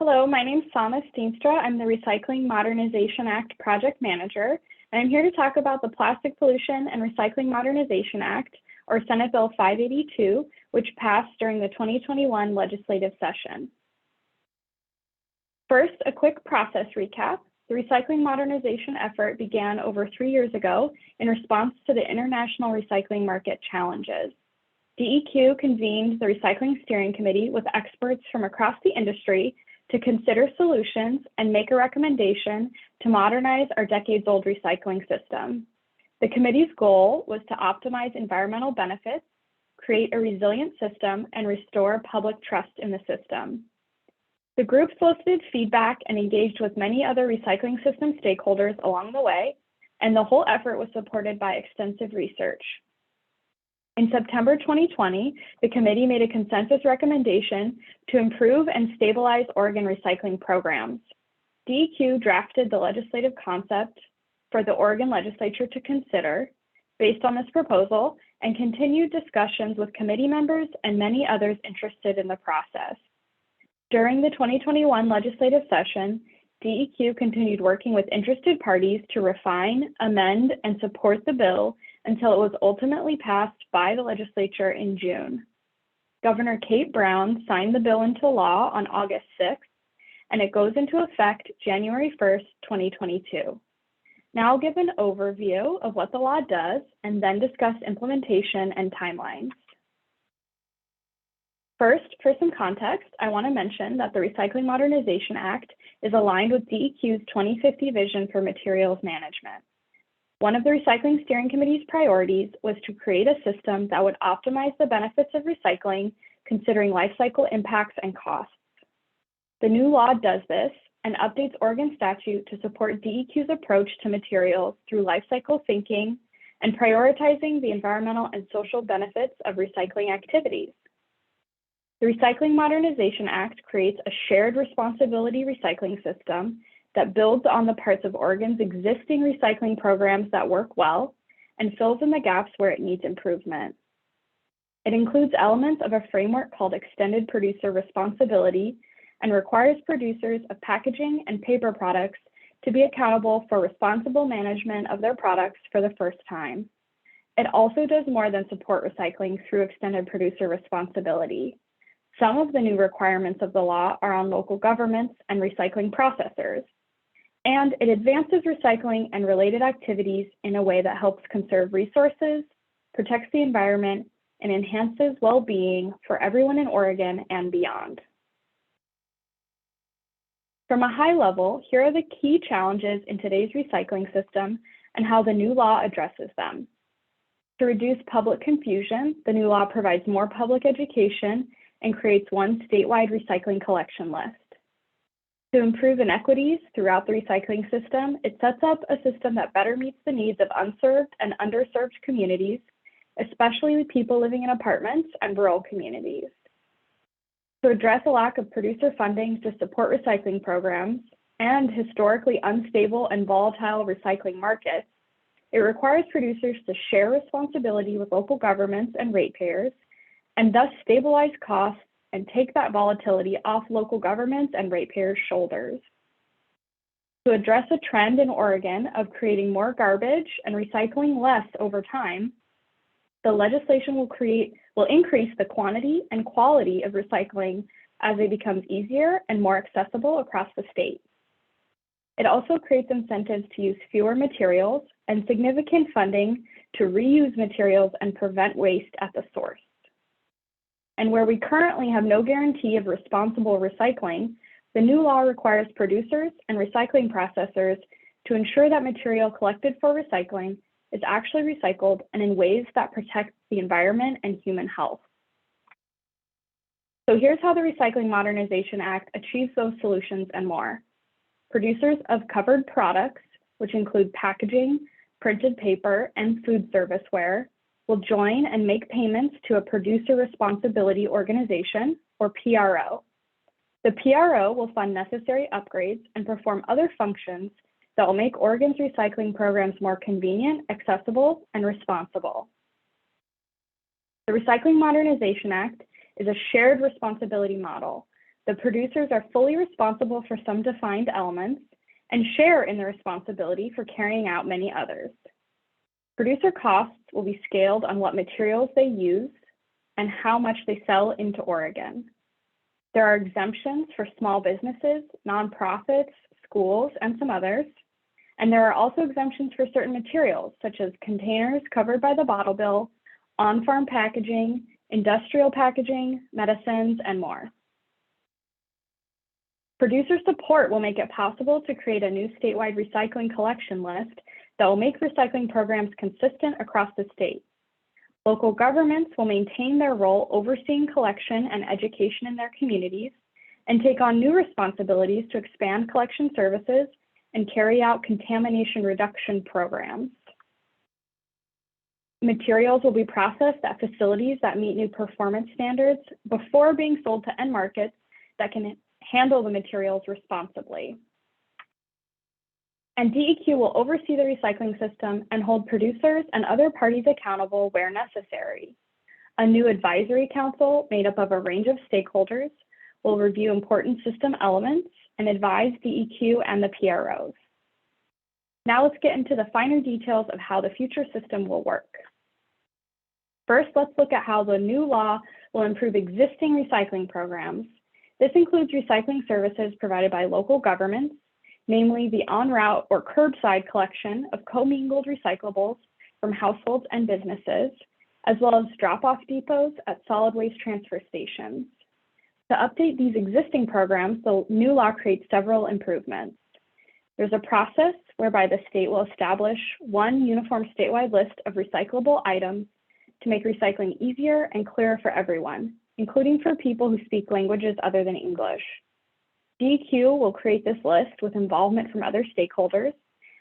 Hello, my name is Sama Steenstra. I'm the Recycling Modernization Act Project Manager, and I'm here to talk about the Plastic Pollution and Recycling Modernization Act, or Senate Bill 582, which passed during the 2021 legislative session. First, a quick process recap. The recycling modernization effort began over 3 years ago in response to the international recycling market challenges. DEQ convened the Recycling Steering Committee with experts from across the industry to consider solutions and make a recommendation to modernize our decades-old recycling system. The committee's goal was to optimize environmental benefits, create a resilient system, and restore public trust in the system. The group solicited feedback and engaged with many other recycling system stakeholders along the way, and the whole effort was supported by extensive research. In September 2020, the committee made a consensus recommendation to improve and stabilize Oregon recycling programs. DEQ drafted the legislative concept for the Oregon legislature to consider based on this proposal and continued discussions with committee members and many others interested in the process. During the 2021 legislative session, DEQ continued working with interested parties to refine, amend, and support the bill until it was ultimately passed by the legislature in June. Governor Kate Brown signed the bill into law on August 6th, and it goes into effect January 1st, 2022. Now I'll give an overview of what the law does and then discuss implementation and timelines. First, for some context, I want to mention that the Recycling Modernization Act is aligned with DEQ's 2050 vision for materials management. One of the Recycling Steering Committee's priorities was to create a system that would optimize the benefits of recycling, considering life cycle impacts and costs. The new law does this and updates Oregon statute to support DEQ's approach to materials through life cycle thinking and prioritizing the environmental and social benefits of recycling activities. The Recycling Modernization Act creates a shared responsibility recycling system that builds on the parts of Oregon's existing recycling programs that work well and fills in the gaps where it needs improvement. It includes elements of a framework called extended producer responsibility and requires producers of packaging and paper products to be accountable for responsible management of their products for the first time. It also does more than support recycling through extended producer responsibility. Some of the new requirements of the law are on local governments and recycling processors, and it advances recycling and related activities in a way that helps conserve resources, protects the environment, and enhances well-being for everyone in Oregon and beyond. From a high level, here are the key challenges in today's recycling system and how the new law addresses them. To reduce public confusion, the new law provides more public education and creates one statewide recycling collection list. To improve inequities throughout the recycling system, it sets up a system that better meets the needs of unserved and underserved communities, especially people living in apartments and rural communities. To address a lack of producer funding to support recycling programs and historically unstable and volatile recycling markets, it requires producers to share responsibility with local governments and ratepayers, and thus stabilize costs and take that volatility off local governments and ratepayers' shoulders. To address a trend in Oregon of creating more garbage and recycling less over time, the legislation will increase the quantity and quality of recycling as it becomes easier and more accessible across the state. It also creates incentives to use fewer materials and significant funding to reuse materials and prevent waste at the source. And where we currently have no guarantee of responsible recycling, the new law requires producers and recycling processors to ensure that material collected for recycling is actually recycled and in ways that protect the environment and human health. So here's how the Recycling Modernization Act achieves those solutions and more. Producers of covered products, which include packaging, printed paper, and food serviceware, will join and make payments to a producer responsibility organization, or PRO. The PRO will fund necessary upgrades and perform other functions that will make Oregon's recycling programs more convenient, accessible, and responsible. The Recycling Modernization Act is a shared responsibility model. The producers are fully responsible for some defined elements and share in the responsibility for carrying out many others. Producer costs will be scaled on what materials they use and how much they sell into Oregon. There are exemptions for small businesses, nonprofits, schools, and some others. And there are also exemptions for certain materials, such as containers covered by the bottle bill, on-farm packaging, industrial packaging, medicines, and more. Producer support will make it possible to create a new statewide recycling collection list that will make recycling programs consistent across the state. Local governments will maintain their role overseeing collection and education in their communities and take on new responsibilities to expand collection services and carry out contamination reduction programs. Materials will be processed at facilities that meet new performance standards before being sold to end markets that can handle the materials responsibly. And DEQ will oversee the recycling system and hold producers and other parties accountable where necessary. A new advisory council made up of a range of stakeholders will review important system elements and advise DEQ and the PROs. Now let's get into the finer details of how the future system will work. First, let's look at how the new law will improve existing recycling programs. This includes recycling services provided by local governments, namely the en route or curbside collection of commingled recyclables from households and businesses, as well as drop-off depots at solid waste transfer stations. To update these existing programs, the new law creates several improvements. There's a process whereby the state will establish one uniform statewide list of recyclable items to make recycling easier and clearer for everyone, including for people who speak languages other than English. DEQ will create this list with involvement from other stakeholders,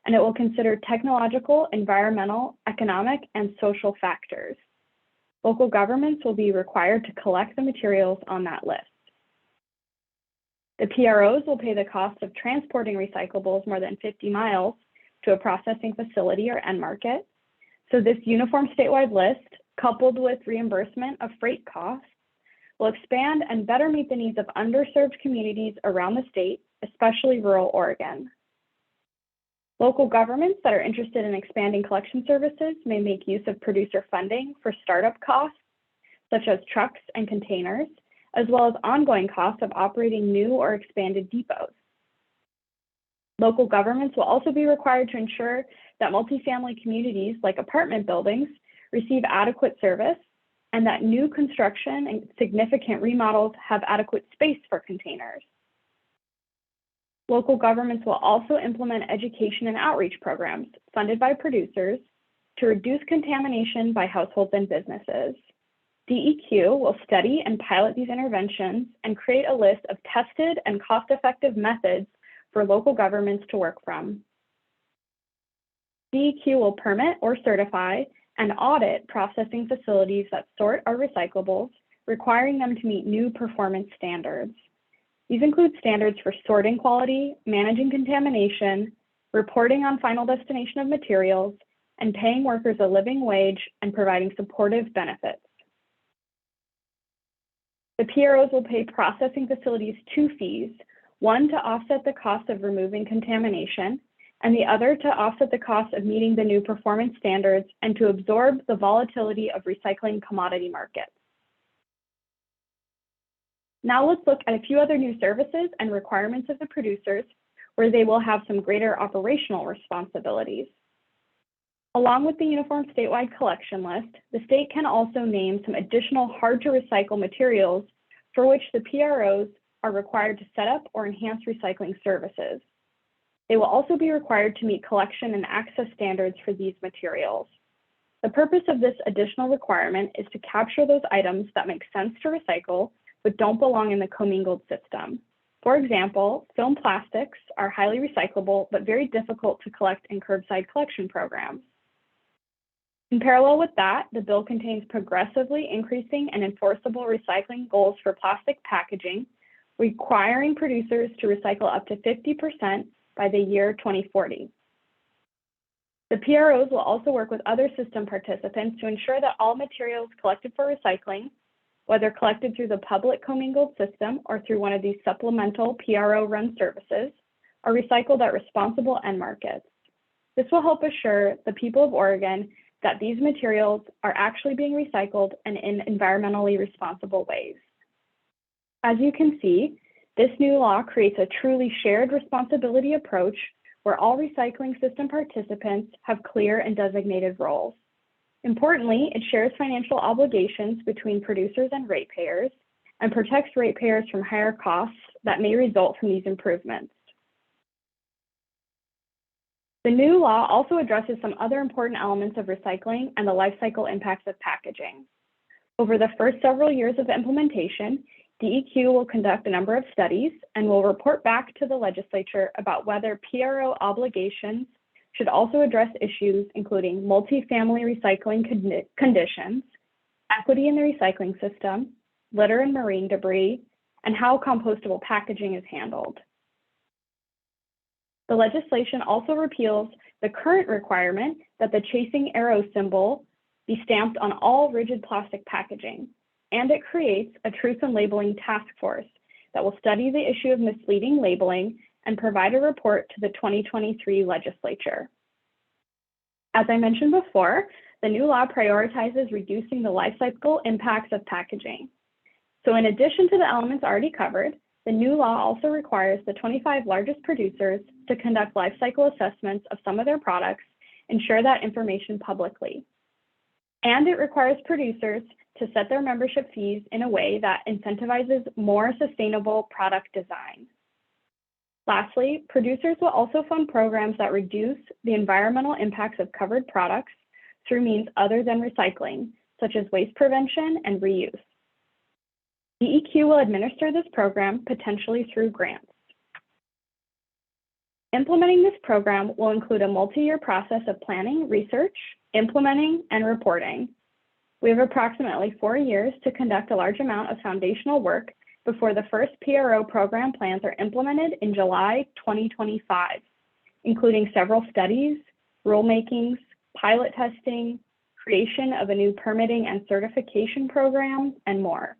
and it will consider technological, environmental, economic, and social factors. Local governments will be required to collect the materials on that list. The PROs will pay the cost of transporting recyclables more than 50 miles to a processing facility or end market. So this uniform statewide list, coupled with reimbursement of freight costs, will expand and better meet the needs of underserved communities around the state, especially rural Oregon. Local governments that are interested in expanding collection services may make use of producer funding for startup costs, such as trucks and containers, as well as ongoing costs of operating new or expanded depots. Local governments will also be required to ensure that multifamily communities like apartment buildings receive adequate service and that new construction and significant remodels have adequate space for containers. Local governments will also implement education and outreach programs funded by producers to reduce contamination by households and businesses. DEQ will study and pilot these interventions and create a list of tested and cost-effective methods for local governments to work from. DEQ will permit or certify and audit processing facilities that sort our recyclables, requiring them to meet new performance standards. These include standards for sorting quality, managing contamination, reporting on final destination of materials, and paying workers a living wage and providing supportive benefits. The PROs will pay processing facilities two fees, one to offset the cost of removing contamination, and the other to offset the cost of meeting the new performance standards and to absorb the volatility of recycling commodity markets. Now let's look at a few other new services and requirements of the producers where they will have some greater operational responsibilities. Along with the uniform statewide collection list, the state can also name some additional hard-to-recycle materials for which the PROs are required to set up or enhance recycling services. They will also be required to meet collection and access standards for these materials. The purpose of this additional requirement is to capture those items that make sense to recycle but don't belong in the commingled system. For example, film plastics are highly recyclable but very difficult to collect in curbside collection programs. In parallel with that, the bill contains progressively increasing and enforceable recycling goals for plastic packaging, requiring producers to recycle up to 50% by the year 2040. The PROs will also work with other system participants to ensure that all materials collected for recycling, whether collected through the public commingled system or through one of these supplemental PRO-run services, are recycled at responsible end markets. This will help assure the people of Oregon that these materials are actually being recycled and in environmentally responsible ways. As you can see, this new law creates a truly shared responsibility approach where all recycling system participants have clear and designated roles. Importantly, it shares financial obligations between producers and ratepayers and protects ratepayers from higher costs that may result from these improvements. The new law also addresses some other important elements of recycling and the life cycle impacts of packaging. Over the first several years of implementation, DEQ will conduct a number of studies and will report back to the legislature about whether PRO obligations should also address issues including multifamily recycling conditions, equity in the recycling system, litter and marine debris, and how compostable packaging is handled. The legislation also repeals the current requirement that the chasing arrow symbol be stamped on all rigid plastic packaging, and it creates a truth and labeling task force that will study the issue of misleading labeling and provide a report to the 2023 legislature. As I mentioned before, the new law prioritizes reducing the life cycle impacts of packaging. So in addition to the elements already covered, the new law also requires the 25 largest producers to conduct life cycle assessments of some of their products and share that information publicly. And it requires producers to set their membership fees in a way that incentivizes more sustainable product design. Lastly, producers will also fund programs that reduce the environmental impacts of covered products through means other than recycling, such as waste prevention and reuse. DEQ will administer this program potentially through grants. Implementing this program will include a multi-year process of planning, research, implementing, and reporting. We have approximately 4 years to conduct a large amount of foundational work before the first PRO program plans are implemented in July 2025, including several studies, rulemakings, pilot testing, creation of a new permitting and certification program, and more.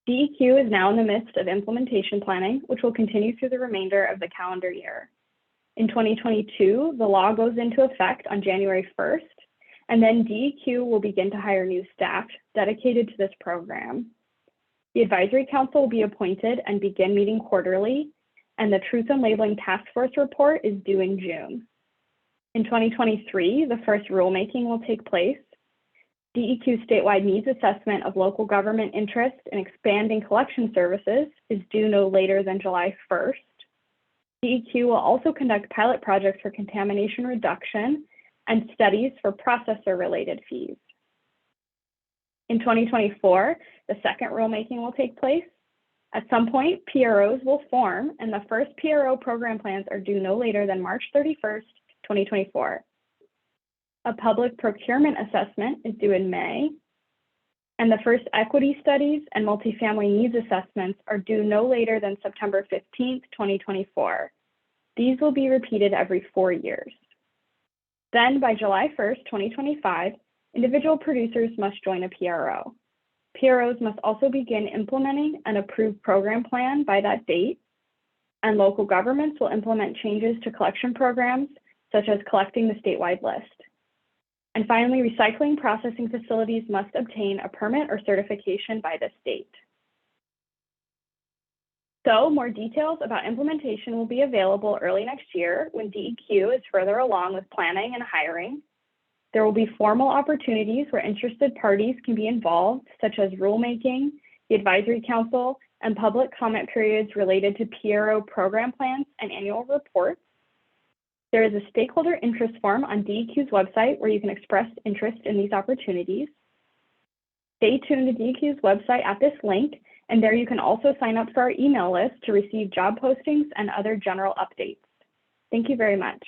DEQ is now in the midst of implementation planning, which will continue through the remainder of the calendar year. In 2022, the law goes into effect on January 1st, and then DEQ will begin to hire new staff dedicated to this program. The Advisory Council will be appointed and begin meeting quarterly, and the Truth in Labeling Task Force report is due in June. In 2023, the first rulemaking will take place. DEQ's statewide needs assessment of local government interest in expanding collection services is due no later than July 1st. DEQ will also conduct pilot projects for contamination reduction and studies for processor-related fees. In 2024, the second rulemaking will take place. At some point, PROs will form, and the first PRO program plans are due no later than March 31st, 2024. A public procurement assessment is due in May, and the first equity studies and multifamily needs assessments are due no later than September 15th, 2024. These will be repeated every 4 years. Then by July 1st, 2025, individual producers must join a PRO. PROs must also begin implementing an approved program plan by that date, and local governments will implement changes to collection programs, such as collecting the statewide list. And finally, recycling processing facilities must obtain a permit or certification by this date. So more details about implementation will be available early next year when DEQ is further along with planning and hiring. There will be formal opportunities where interested parties can be involved, such as rulemaking, the Advisory Council, and public comment periods related to PRO program plans and annual reports. There is a stakeholder interest form on DEQ's website where you can express interest in these opportunities. Stay tuned to DEQ's website at this link, and there you can also sign up for our email list to receive job postings and other general updates. Thank you very much.